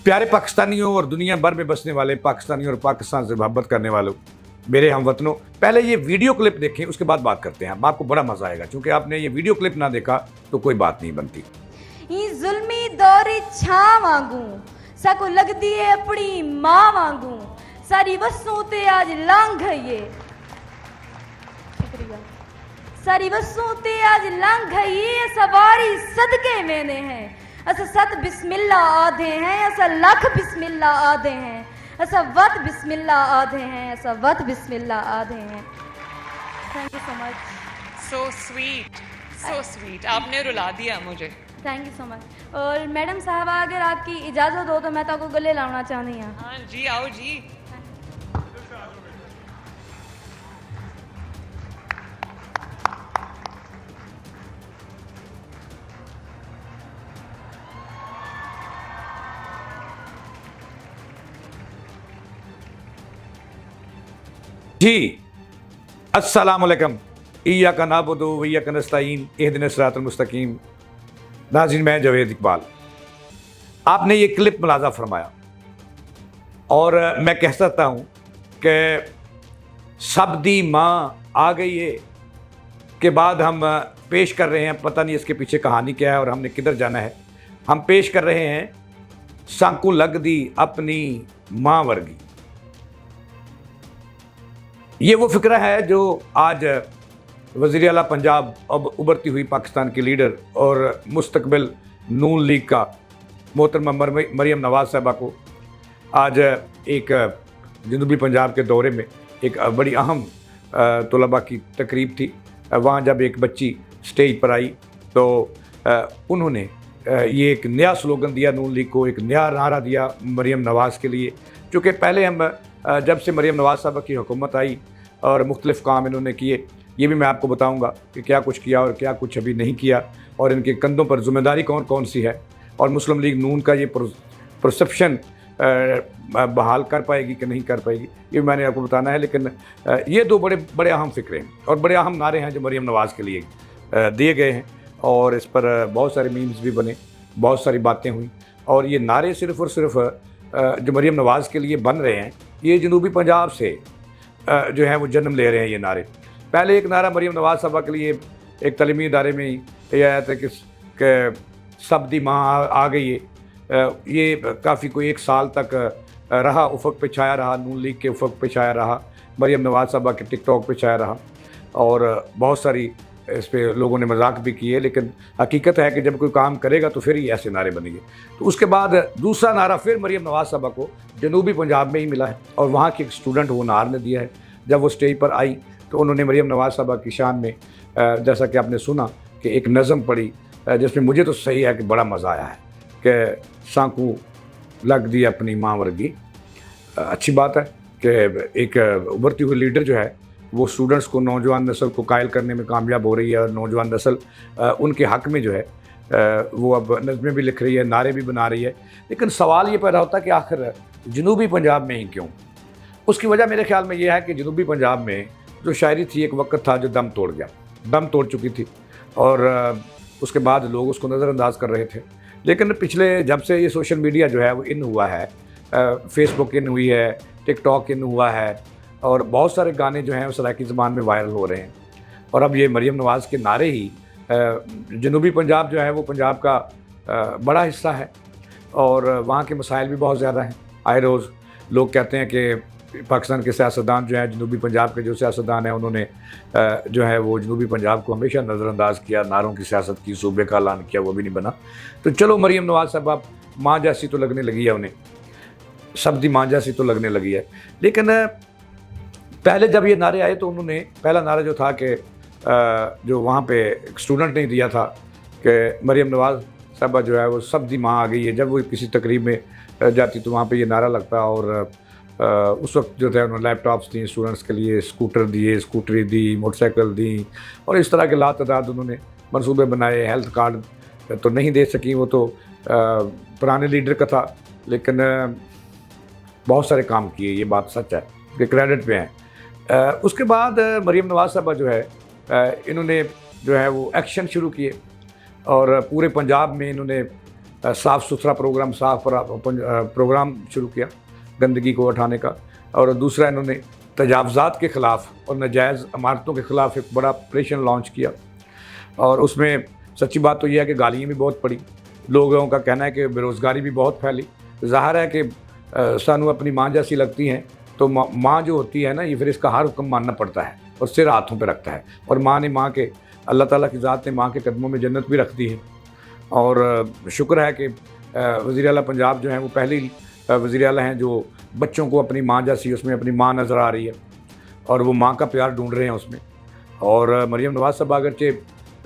प्यारे पाकिस्तानियों और दुनिया भर में बसने वाले पाकिस्तानियों और पाकिस्तान से मोहब्बत करने वालों, मेरे हमवतनों, पहले ये वीडियो क्लिप देखें, उसके बाद बात करते हैं। आपको बड़ा मजा आएगा, क्योंकि आपने ये वीडियो क्लिप ना देखा तो कोई बात नहीं बनती। जुल्मी दौरे छां वांगू साको लगदी है अपनी मां वांगू, सारी वसूं ते आज लंघ गई, शुक्रिया, सारी वसूं ते आज लंघ गई, सवारी सदके मैंने हैं, अस सत बिस्मिल्ला आधे हैं, अस लख बिस्मिल्ला आधे हैं, अस वत बिस्मिल्ला आधे हैं, अस वत बिस्मिल्ला आधे हैं। Thank you so much. So sweet, so sweet, आपने रुला दिया मुझे। Thank you so much. और मैडम साहबा, अगर आपकी इजाज़त हो तो मैं तो गले लाना चाहती हाँ। हाँ जी, आओ जी। जी, अस्सलामुअलैकुम, इय्याका नअबुदु व इय्याका नस्तईन, इहदिना सिरातल मुस्तकीम। नाज़रीन, मैं जावेद इकबाल। आपने ये क्लिप मुलाज़ा फरमाया और मैं कह सकता हूँ कि सबदी माँ आ गई है के बाद हम पेश कर रहे हैं, पता नहीं इसके पीछे कहानी क्या है और हमने किधर जाना है। हम पेश कर रहे हैं सांकू लगदी अपनी माँ वर्गी। ये वो फ़िक्रा है जो आज वज़ीर आला पंजाब, अब उभरती हुई पाकिस्तान की लीडर और मुस्तकबिल नून लीग का मोहतरमा मरियम नवाज़ साहबा को आज एक जनूबी पंजाब के दौरे में एक बड़ी अहम तलबा की तकरीब थी। वहाँ जब एक बच्ची स्टेज पर आई तो उन्होंने ये एक नया स्लोगन दिया नून लीग को, एक नया नारा दिया मरियम नवाज़ के लिए। चूँकि पहले हम जब से मरियम नवाज़ साहबा की हुकूमत आई और मुख्तलिफ़ काम इन्होंने किए, ये भी मैं आपको बताऊंगा कि क्या कुछ किया और क्या कुछ अभी नहीं किया और इनके कंधों पर ज़िम्मेदारी कौन कौन सी है और मुस्लिम लीग नून का ये परसेप्शन बहाल कर पाएगी कि नहीं कर पाएगी, ये भी मैंने आपको बताना है। लेकिन ये दो बड़े बड़े अहम फ़िक्रे हैं और बड़े अहम नारे हैं जो मरियम नवाज़ के लिए दिए गए हैं और इस पर बहुत सारे मीम्स भी बने, बहुत सारी बातें हुई। और ये नारे सिर्फ़ और सिर्फ जो मरियम नवाज़ के लिए बन रहे हैं, ये जनूबी पंजाब से जो है वो जन्म ले रहे हैं ये नारे। पहले एक नारा मरियम नवाज़ साहबा के लिए एक तलीमी इदारे में ये आया था कि सबदी माँ आ गई है। ये काफ़ी कोई एक साल तक रहा, उफ़क़ पे छाया रहा, नून लीग के उफ़क़ पे छाया रहा, मरियम नवाज़ साहबा के टिकटॉक पे छाया रहा और बहुत सारी इस पर लोगों ने मजाक भी किए। लेकिन हकीकत है कि जब कोई काम करेगा तो फिर ही ऐसे नारे बनेंगे। तो उसके बाद दूसरा नारा फिर मरियम नवाज़ साहबा को जनूबी पंजाब में ही मिला है और वहाँ के एक स्टूडेंट वो नार ने दिया है। जब वो स्टेज पर आई तो उन्होंने मरियम नवाज़ साहबा की शान में जैसा कि आपने सुना कि एक नज़म पढ़ी, जिसमें मुझे तो सही है कि बड़ा मज़ा आया है कि सांकू लग दी अपनी माँ वर्गी। अच्छी बात है कि एक उभरती हुई लीडर जो है वो स्टूडेंट्स को, नौजवान नस्ल को कायल करने में कामयाब हो रही है और नौजवान नस्ल उनके हक़ में जो है वो अब नज़में भी लिख रही है, नारे भी बना रही है। लेकिन सवाल ये पैदा होता है कि आखिर जनूबी पंजाब में ही क्यों? उसकी वजह मेरे ख्याल में ये है कि जनूबी पंजाब में जो शायरी थी एक वक्त था जो दम तोड़ गया, दम तोड़ चुकी थी और उसके बाद लोग उसको नज़रअंदाज कर रहे थे। लेकिन पिछले जब से ये सोशल मीडिया जो है वो इन हुआ है, फेसबुक इन हुई है, टिकटॉक इन हुआ है और बहुत सारे गाने जो हैं वो सराइकी ज़बान में वायरल हो रहे हैं और अब ये मरियम नवाज़ के नारे ही जनूबी पंजाब जो है वो पंजाब का बड़ा हिस्सा है और वहाँ के मसाइल भी बहुत ज़्यादा हैं। आए रोज़ लोग कहते हैं कि पाकिस्तान के सियासतदान जो हैं, जनूबी पंजाब के जो सियासतदान हैं, उन्होंने जो है वो जनूबी पंजाब को हमेशा नज़रअंदाज किया, नारों की सियासत की, सूबे का ऐलान किया, वो भी नहीं बना। तो चलो मरियम नवाज़ साहब अब माँ जैसी तो लगने लगी है, उन्हें सबदी माँ जैसी तो लगने लगी है। लेकिन पहले जब ये नारे आए तो उन्होंने पहला नारा जो था कि जो वहाँ पे एक स्टूडेंट ने दिया था कि मरियम नवाज़ साहबा जो है वो सबदी माँ आ गई है। जब वो किसी तकरीब में जाती तो वहाँ पे ये नारा लगता और उस वक्त जो थे उन्होंने लैपटॉप्स दिए स्टूडेंट्स के लिए, स्कूटर दिए, स्कूटरी दी, मोटरसाइकिल दी और इस तरह के लातादाद उन्होंने मंसूबे बनाए। हेल्थ कार्ड तो नहीं दे सकी, वो तो पुराने लीडर का था, लेकिन बहुत सारे काम किए, ये बात सच है कि क्रेडिट पे हैं। उसके बाद मरियम नवाज़ साहबा जो है इन्होंने जो है वो एक्शन शुरू किए और पूरे पंजाब में इन्होंने साफ़ सुथरा प्रोग्राम, प्रोग्राम शुरू किया गंदगी को हटाने का। और दूसरा इन्होंने तजावज़ात के ख़िलाफ़ और नाजायज़ इमारतों के ख़िलाफ़ एक बड़ा ऑपरेशन लॉन्च किया। और उसमें सच्ची बात तो यह है कि गालियाँ भी बहुत पड़ी, लोगों का कहना है कि बेरोज़गारी भी बहुत फैली। ज़ाहिर है कि सानू अपनी माँ जैसी लगती हैं, तो माँ जो होती है ना, ये फिर इसका हर हुक्म मानना पड़ता है और सिर हाथों पे रखता है। और माँ के अल्लाह ताला की ज़ात ने माँ के कदमों में जन्नत भी रख दी है। और शुक्र है कि वज़ीर आला पंजाब जो हैं वो पहली वज़ीर आला हैं जो बच्चों को अपनी माँ जैसी, उसमें अपनी माँ नज़र आ रही है और वो माँ का प्यार ढूंढ रहे हैं उसमें। और मरीम नवाज़ साहब अगरचे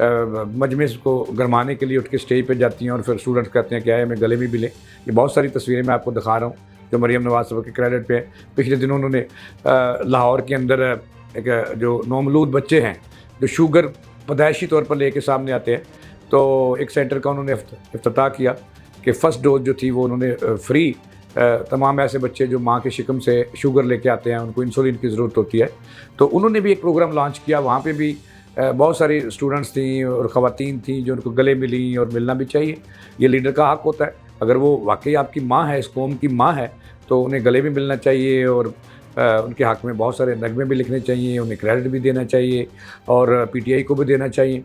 मजमे को गरमाने के लिए उठ के स्टेज पे जाती हैं और फिर स्टूडेंट्स कहते हैं क्या है, हमें गले में मिले। ये बहुत सारी तस्वीरें मैं आपको दिखा रहा हूँ जो मरीम नवाज़ साहब के क्रेडिट पे है। पिछले दिनों उन्होंने लाहौर के अंदर एक जो नौमलूद बच्चे हैं जो शुगर पैदाइशी तौर पर लेके सामने आते हैं, तो एक सेंटर का उन्होंने इफ्तिताह किया कि फ़र्स्ट डोज जो थी वो उन्होंने फ्री तमाम ऐसे बच्चे जो माँ के शिकम से शुगर लेके आते हैं, उनको इंसुलिन की ज़रूरत होती है, तो उन्होंने भी एक प्रोग्राम लॉन्च किया। वहाँ पे भी बहुत सारी स्टूडेंट्स थी और ख़वातीन थी जो उनको गले मिली और मिलना भी चाहिए। ये लीडर का हक़ होता है, अगर वो वाकई आपकी माँ है, इस कौम की माँ है, तो उन्हें गले भी मिलना चाहिए और उनके हक़ में बहुत सारे नगमे भी लिखने चाहिए, उन्हें क्रेडिट भी देना चाहिए और PTI को भी देना चाहिए।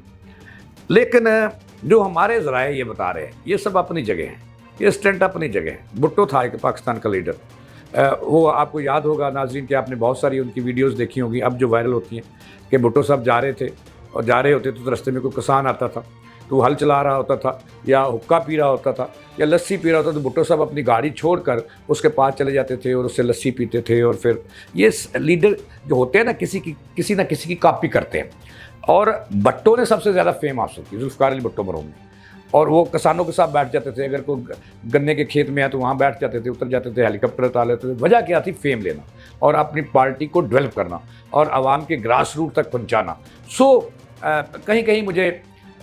लेकिन जो हमारे ज़राए ये बता रहे हैं ये सब अपनी जगह हैं, ये स्टंट अपनी जगह है। भुट्टो था एक पाकिस्तान का लीडर, वो आपको याद होगा नाज़रीन कि आपने बहुत सारी उनकी वीडियोस देखी होगी अब जो वायरल होती हैं कि भुट्टो साहब जा रहे थे और जा रहे होते तो रास्ते में कोई किसान आता था तो हल चला रहा होता था या हुक्का पी रहा होता था या लस्सी पी रहा होता, तो भुट्टो साहब अपनी गाड़ी छोड़कर उसके पास चले जाते थे और उससे लस्सी पीते थे। और फिर ये लीडर जो होते हैं ना किसी ना किसी की कॉपी करते हैं। और भुट्टो ने सबसे ज़्यादा फेम हासिल की, जुल्फ़िकार अली भुट्टो मरहूम ने। और वो किसानों के साथ बैठ जाते थे, अगर कोई गन्ने के खेत में है तो वहाँ बैठ जाते थे, उतर जाते थे, हेलीकॉप्टर उतार लेते थे। वजह क्या थी? फेम लेना और अपनी पार्टी को डेवलप करना और आवाम के ग्रास रूट तक पहुँचाना। कहीं कहीं मुझे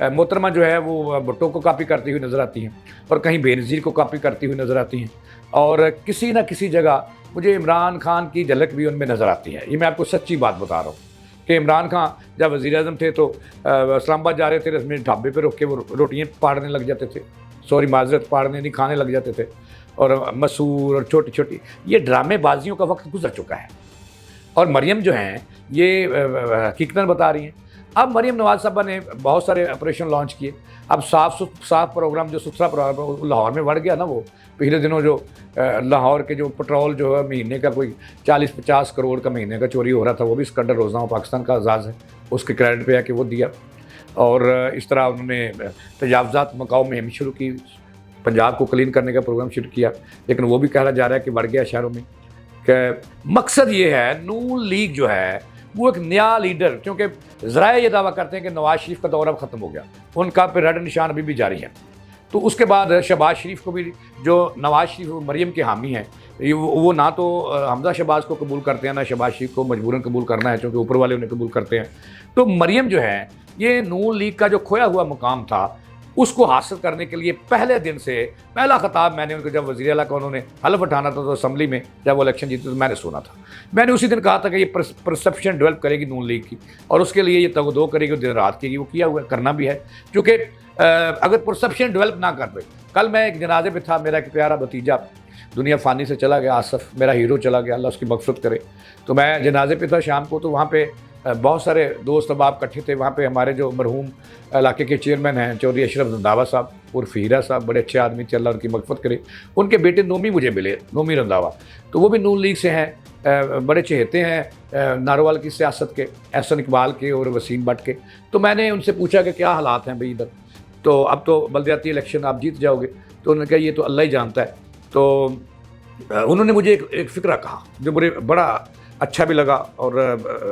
मोहतरमा जो है वो भुट्टो को कॉपी करती हुई नज़र आती हैं और कहीं बेनज़ीर को कॉपी करती हुई नज़र आती हैं और किसी न किसी जगह मुझे इमरान खान की झलक भी उनमें नज़र आती है। ये मैं आपको सच्ची बात बता रहा हूँ कि इमरान खान जब वज़ीर-ए-आज़म थे तो इस्लामाबाद जा रहे थे, रस्मी ढाबे पे रुक के वो रोटियाँ पाड़ने लग जाते थे, सॉरी माजरत पाड़ने नहीं, खाने लग जाते थे। और मसूर और छोटी छोटी ये ड्रामेबाजियों का वक्त गुजर चुका है। और मरियम जो हैं ये हकीकतन बता रही हैं। अब मरियम नवाज़ साहबा ने बहुत सारे ऑपरेशन लॉन्च किए। अब साफ प्रोग्राम, जो सुथरा प्रोग्राम लाहौर में बढ़ गया ना, वो पिछले दिनों जो लाहौर के जो पेट्रोल जो है महीने का कोई 40-50 करोड़ का महीने का चोरी हो रहा था, वो भी सिकंदर रोज़नामा पाकिस्तान का आज़ाज़ है, उसके क्रेडिट पे है कि वो दिया। और इस तरह उन्होंने तजावज़ात मकाऊ मुहिम शुरू की, पंजाब को क्लीन करने का प्रोग्राम शुरू किया। लेकिन वो भी कहा जा रहा है कि बढ़ गया शहरों में। कि मकसद ये है, नून लीग जो है वो एक नया लीडर, क्योंकि ज़राए ये दावा करते हैं कि नवाज़ शरीफ का दौर अब ख़त्म हो गया, उनका पे रेड निशान अभी भी जारी है। तो उसके बाद शहबाज शरीफ को भी, जो नवाज़ शरीफ मरियम के हामी हैं, वो ना तो हमजा शहबाज को कबूल करते हैं ना शहबाज शरीफ को मजबूरन कबूल करना है, क्योंकि ऊपर वाले उन्हें कबूल करते हैं। तो मरियम जो है ये नून लीग का जो खोया हुआ मुकाम था उसको हासिल करने के लिए पहले दिन से पहला खिताब मैंने उनको, जब वज़ीर आला का उन्होंने हल्फ उठाना था तो असेंबली में जब वो इलेक्शन जीते तो मैंने सुना था। मैंने उसी दिन कहा था कि ये परसेप्शन डेवलप करेगी नून लीग की और उसके लिए ये तगदो करेगी, दिन रात की, वो किया हुआ करना भी है। क्योंकि अगर परसेप्शन डेवलप ना कर पाए, कल मैं एक जनाजे पे था, मेरा एक प्यारा भतीजा दुनिया फ़ानी से चला गया, आसफ़ मेरा हीरो चला गया, अल्लाह उसकी मग़फ़िरत करे। तो मैं जनाजे पे था शाम को, तो वहाँ पे बहुत सारे दोस्त अहबाब इकट्ठे थे। वहाँ पे हमारे जो मरहूम इलाके के चेयरमैन हैं चौधरी अशरफ रंधावा साहब उर्फ हीरा साहब, बड़े अच्छे आदमी थे, अल्लाह उनकी मग़फ़िरत करे। उनके बेटे नोमी मुझे मिले, नोमी रंधावा, तो वो भी नून लीग से हैं, बड़े चहेते हैं नारोवाल की सियासत के, एहसन इकबाल के और वसीम भट्ट के। तो मैंने उनसे पूछा कि क्या हालात हैं भाई इधर, तो अब तो बल्दियाती इलेक्शन आप जीत जाओगे। तो उन्होंने कहा ये तो अल्लाह ही जानता है। तो उन्होंने मुझे एक फ़िक्रा कहा जो मुझे बड़ा अच्छा भी लगा और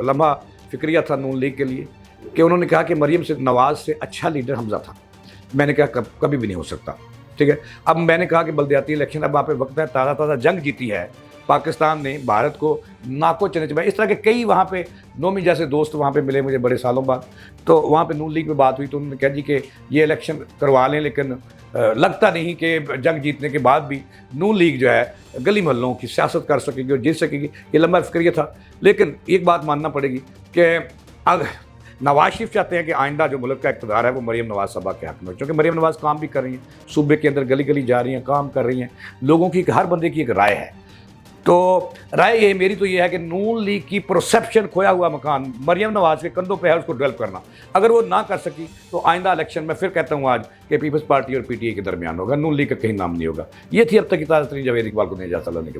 लम्हा फ़िक्रिया था नून लीग के लिए, कि उन्होंने कहा कि मरियम से नवाज़ से अच्छा लीडर हमज़ा था। मैंने कहा कभी भी नहीं हो सकता, ठीक है। अब मैंने कहा कि बल्दियाती इलेक्शन अब आप वक्त है, ताज़ा जंग जीती है पाकिस्तान ने, भारत को नाको चने चबाए। इस तरह के कई वहाँ पे नोमी जैसे दोस्त वहाँ पे मिले मुझे बड़े सालों बाद। तो वहाँ पे नून लीग में बात हुई तो उन्होंने कहा जी कि ये इलेक्शन करवा लें, लेकिन लगता नहीं कि जंग जीतने के बाद भी नून लीग जो है गली मोहल्लों की सियासत कर सकेगी और जीत सकेगी। ये लंबा फ़िक्रिया था। लेकिन एक बात मानना पड़ेगी कि नवाज शरीफ चाहते हैं कि आइंदा जो मुल्क का इक़्तिदार है वो मरीम नवाज साहबा के हक़ में हो, क्योंकि मरीम नवाज काम भी कर रही हैं, सूबे के अंदर गली गली जा रही हैं, काम कर रही हैं, लोगों की हर बंदे की एक राय है। तो राय ये मेरी तो ये है कि नून लीग की परसेप्शन खोया हुआ मकान मरीम नवाज के कंधों पे है, उसको डेवलप करना। अगर वो ना कर सकी तो आइंदा इलेक्शन में फिर कहता हूँ आज कि पीपल्स पार्टी और पीटीआई के दरमियान होगा, नून लीग का कहीं नाम नहीं होगा। ये थी अब तक की ताज़ा तरीन। जावेद इकबाल को नहीं इजाज़त लेने के बाद।